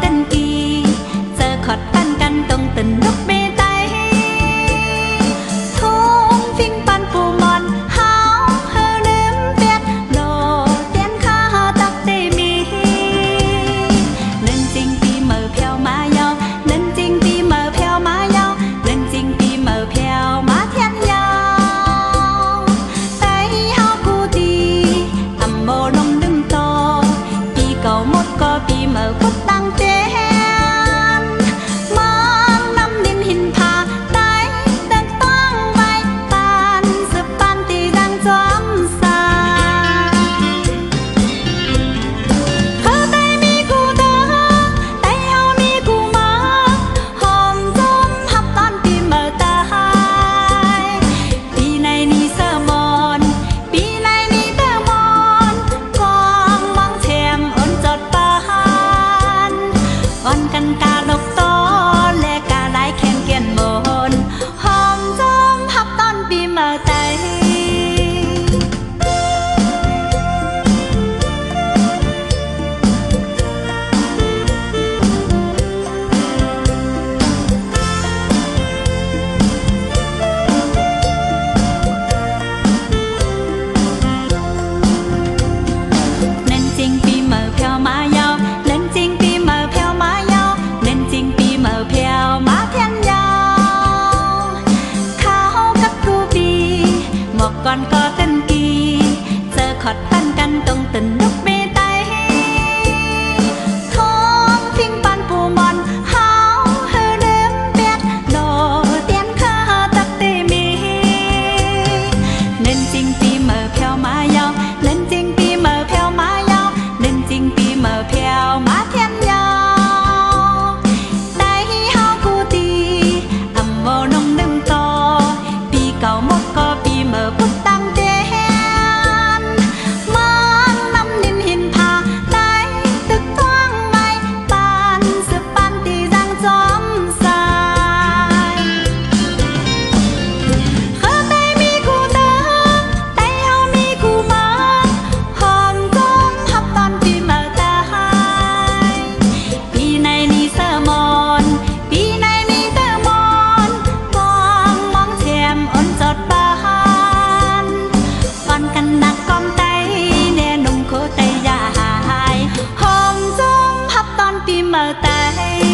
tên kỳ giờ khọt tan căn tông tình lúc bê tay thôn phim pan phù mòn háo hơ nếm biết lò đen khá tắc tê mi nên chính ti mờ theo má nhau nên chính ti mờ theo má nhau nên chính ti mờ theo má thiên nhau tay hao cu ti ẩm mồ nông đừng to pi cầu một co pi mờ cốt tăng trên mang năm đinh hình phà tay đang toang vai pan sự pan thì đang chóm xa khơ tay mi cu tơ tay hao mi cu mơ hòm rôm hấp tan pi mờ tay pi này ni sơ mòn pi này ni tơ mòn quang mang thèm ôn giọt pan on căn ca độc to lẽ cả đái khen kiên mồn hòm rôm hấp tan pi mờ tay nên chính pi mờ theo má nhau nên chính pi mờ theo má nhau nên chính pi mờ theo má thiên nhau khao cấp thu pi một con có tên kỳ giờ khọt tan căn tông tình lúc bê tay thôn phim pan phù mòn háo hơ đếm biết đồ đen khá tắc tê mi nên chính pi mờ theo má nhau nên chính pi mờ theo má nhau nên chính pi mờ theo má thiên nhau tay hao cu ti ẩm mồ nông đừng to pi cầu một co pi mờ bút tăng trên mang năm đinh hình phà tay tức thoáng bay pan sự pan thì giang chóm dài khơ tay mi cu tơ tay hao mi cu mơ hòm rôm hấp tan pi mờ tay pi này ni sơ mòn pi này ni tơ mòn quang mong thèm ôn giọt ban con căn nạc con tay nè nung khô tay dài hòm rôm hấp tan pi mờ tay